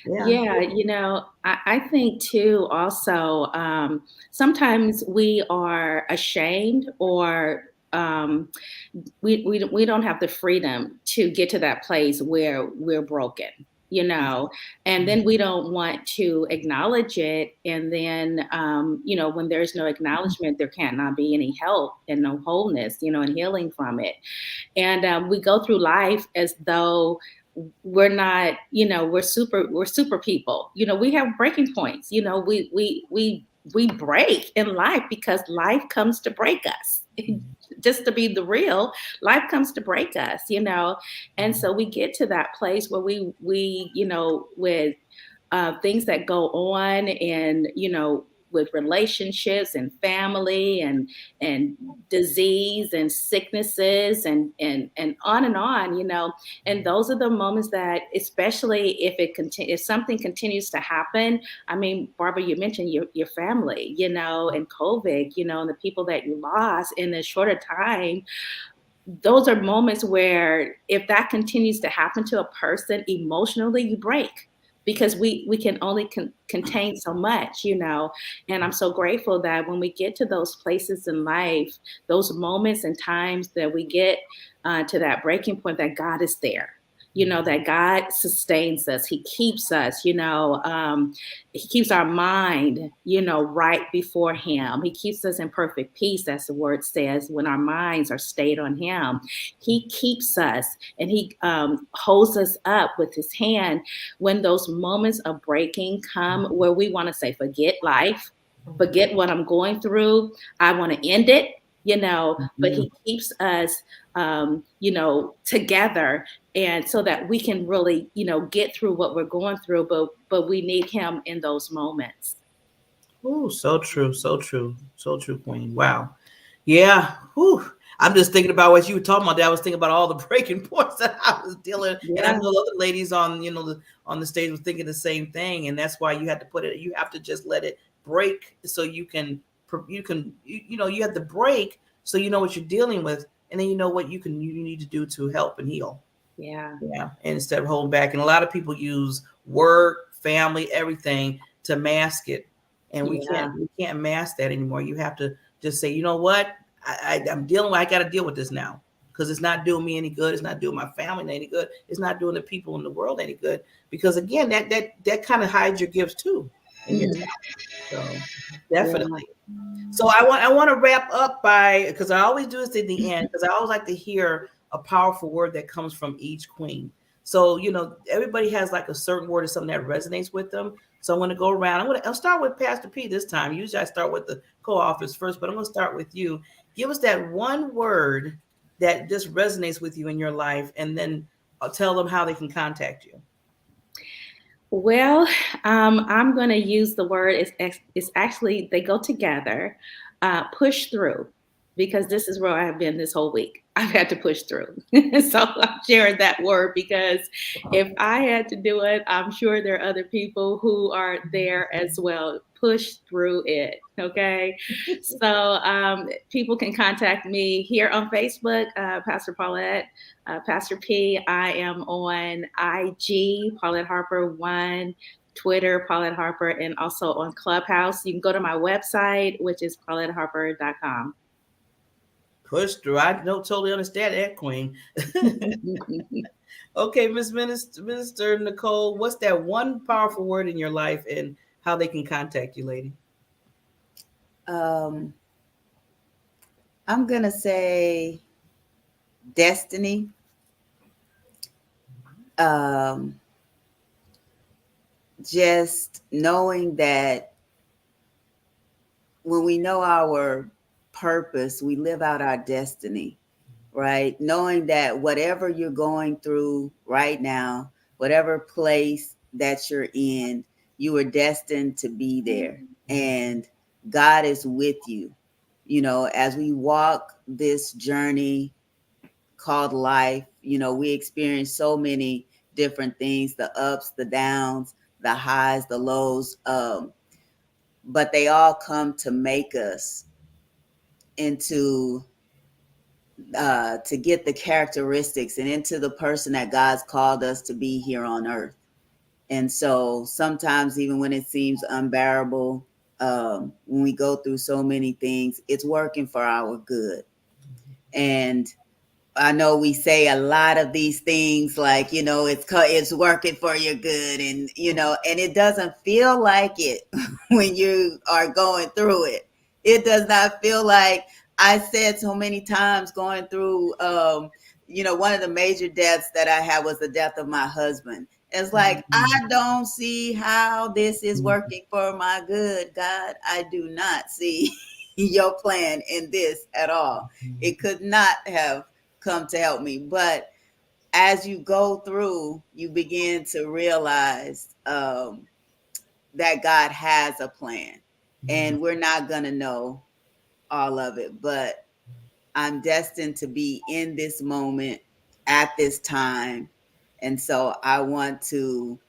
Yeah, I think too, also, sometimes we are ashamed, or we don't have the freedom to get to that place where we're broken, and then we don't want to acknowledge it. And then, when there's no acknowledgement, there cannot be any help and no wholeness, and healing from it. And we go through life as though we're not, we're super people. We have breaking points. We break in life because life comes to break us. Just to be the real, life comes to break us, and so we get to that place where we with things that go on, and with relationships and family and disease and sicknesses and on and on, and those are the moments that, especially if something continues to happen. I mean, Barbara, you mentioned your family, and COVID, and the people that you lost in a shorter time. Those are moments where if that continues to happen to a person emotionally, you break, because we can only contain so much, and I'm so grateful that when we get to those places in life, those moments and times that we get to that breaking point, that God is there. That God sustains us. He keeps us, he keeps our mind, right before him. He keeps us in perfect peace, as the word says, when our minds are stayed on him. He keeps us, and he holds us up with his hand when those moments of breaking come, where we want to say, forget life, forget what I'm going through. I want to end it, but he keeps us, together. And so that we can really, get through what we're going through, but we need him in those moments. Oh, so true, so true, so true, Queen. Wow. Yeah. Whew. I'm just thinking about what you were talking about. I was thinking about all the breaking points that I was dealing, and I know other ladies on, on the stage was thinking the same thing. And that's why you have to put it. You have to just let it break, so you have to break, so you know what you're dealing with, and then you know what you need to do to help and heal. Yeah. And instead of holding back, and a lot of people use work, family, everything to mask it, and we can't mask that anymore. You have to just say, you know what, I got to deal with this now, because it's not doing me any good. It's not doing my family any good. It's not doing the people in the world any good, because again, that kind of hides your gifts too. So definitely. So I want to wrap up because I always do this at the end, because I always like to hear a powerful word that comes from each queen. So, everybody has like a certain word or something that resonates with them. So I'm going to go around. I'll start with Pastor P this time. Usually I start with the co-authors first, but I'm going to start with you. Give us that one word that just resonates with you in your life, and then I'll tell them how they can contact you. Well, I'm going to use the word, it's actually, they go together, push through, because this is where I have been this whole week. I've had to push through. So I'm sharing that word, because if I had to do it, I'm sure there are other people who are there as well. Push through it. Okay. So people can contact me here on Facebook, Pastor Paulette, Pastor P. I am on IG, Paulette Harper 1, Twitter, Paulette Harper, and also on Clubhouse. You can go to my website, which is pauletteharper.com. Push through. I don't totally understand that, Queen. Okay, Minister Nicole, what's that one powerful word in your life, and how they can contact you, lady? I'm going to say destiny. Just knowing that when we know our purpose, we live out our destiny, right? Knowing that whatever you're going through right now, whatever place that you're in, you are destined to be there, and God is with you. As we walk this journey called life, we experience so many different things, the ups, the downs, the highs, the lows, but they all come to make us into to get the characteristics and into the person that God's called us to be here on earth. And so sometimes, even when it seems unbearable, when we go through so many things, it's working for our good. And I know we say a lot of these things like, it's working for your good, and, and it doesn't feel like it when you are going through it. It does not feel like, I said so many times going through, one of the major deaths that I had was the death of my husband. It's like, I don't see how this is working for my good, God. I do not see your plan in this at all. It could not have come to help me. But as you go through, you begin to realize that God has a plan. and we're not going to know all of it, but I'm destined to be in this moment at this time. And so I want to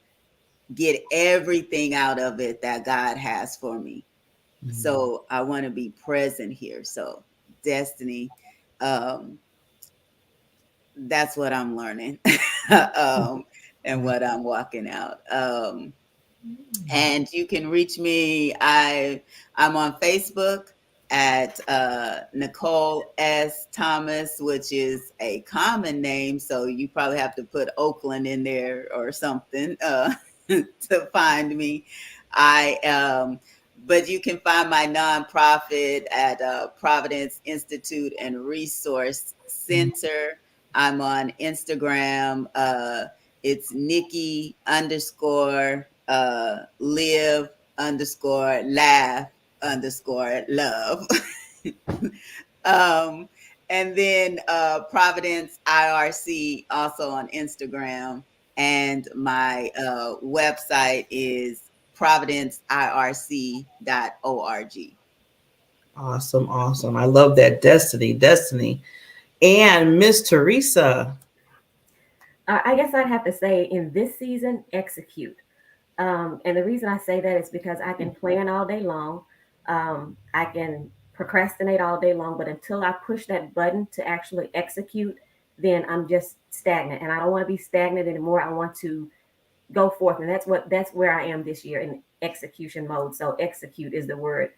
get everything out of it that God has for me. So I want to be present here. So destiny, that's what I'm learning and what I'm walking out. And you can reach me. I'm on Facebook at Nicole S. Thomas, which is a common name. So you probably have to put Oakland in there or something to find me. But you can find my nonprofit at Providence Institute and Resource Center. I'm on Instagram. It's Nikki _ live _ laugh _ love. And then Providence IRC also on Instagram. And my website is providenceirc.org. Awesome, awesome. I love that. Destiny. And Miss Teresa. I guess I'd have to say in this season, execute. And the reason I say that is because I can plan all day long. I can procrastinate all day long, but until I push that button to actually execute, then I'm just stagnant. And I don't want to be stagnant anymore. I want to go forth. And that's where I am this year, in execution mode. So execute is the word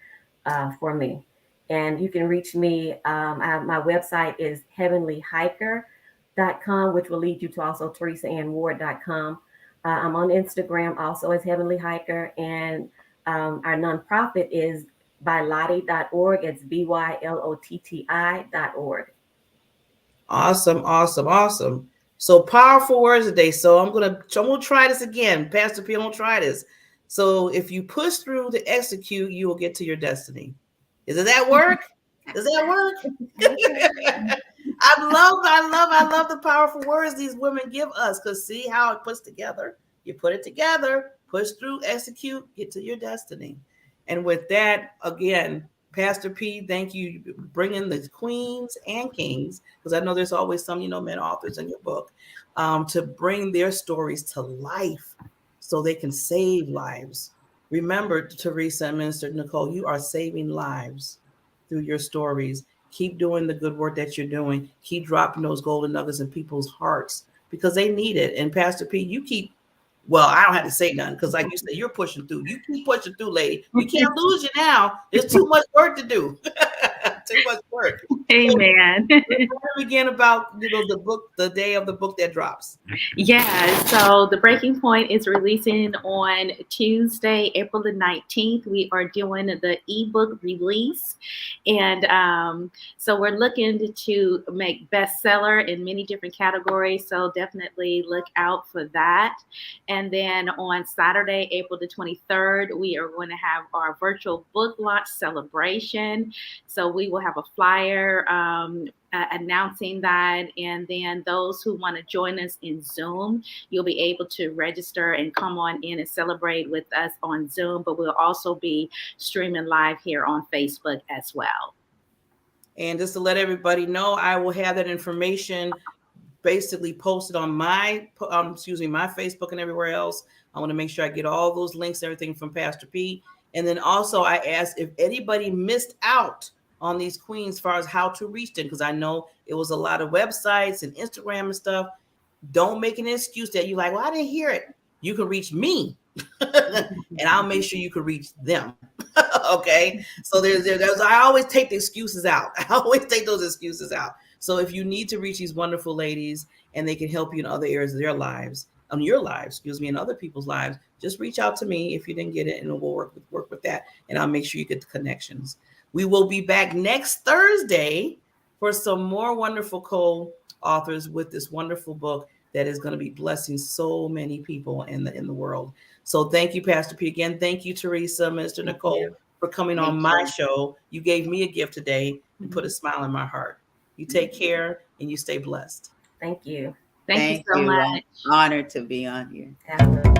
for me. And you can reach me. My website is heavenlyhiker.com, which will lead you to also teresaannward.com. I'm on Instagram also as Heavenly Hiker, and our nonprofit is bylotti.org. It's BYLOTTI.org. Awesome. So powerful words today. So I'm gonna try this again. Pastor P, I'm gonna try this. So if you push through to execute, you will get to your destiny. Does that work? Does that work? I love the powerful words these women give us, because see how it puts together. You put it together, push through, execute, get to your destiny. And with that, again, Pastor P, thank you for bringing the queens and kings, because I know there's always some, men authors in your book, to bring their stories to life so they can save lives. Remember, Teresa and Minister Nicole, you are saving lives through your stories. Keep doing the good work that you're doing. Keep dropping those golden nuggets in people's hearts because they need it. And Pastor P, you keep, well, I don't have to say nothing because like you said, you're pushing through. You keep pushing through, lady. We can't lose you now. There's too much work to do. Too much work. Amen. Again about the book, the day of the book that drops. Yeah, so The Breaking Point is releasing on Tuesday, April the 19th. We are doing the ebook release. And so we're looking to make bestseller in many different categories. So definitely look out for that. And then on Saturday, April the 23rd, we are going to have our virtual book launch celebration. So we will have a flyer announcing that, and then those who want to join us in Zoom, you'll be able to register and come on in and celebrate with us on Zoom, but we'll also be streaming live here on Facebook as well. And just to let everybody know, I will have that information basically posted on my Facebook and everywhere else. I want to make sure I get all those links, everything from Pastor P. And then also I asked if anybody missed out on these queens as far as how to reach them, because I know it was a lot of websites and Instagram and stuff. Don't make an excuse that you like, well, I didn't hear it. You can reach me and I'll make sure you can reach them. Okay. So there's I always take the excuses out. I always take those excuses out. So if you need to reach these wonderful ladies and they can help you in other areas of their lives, and other people's lives, just reach out to me if you didn't get it, and we'll work with that. And I'll make sure you get the connections. We will be back next Thursday for some more wonderful co-authors with this wonderful book that is going to be blessing so many people in the world. So thank you, Pastor P. Again, thank you, Teresa, Minister Nicole, for coming on my show. You gave me a gift today and put a smile in my heart. You take care and you stay blessed. Thank you. Thank you so much. I'm honored to be on here. Absolutely.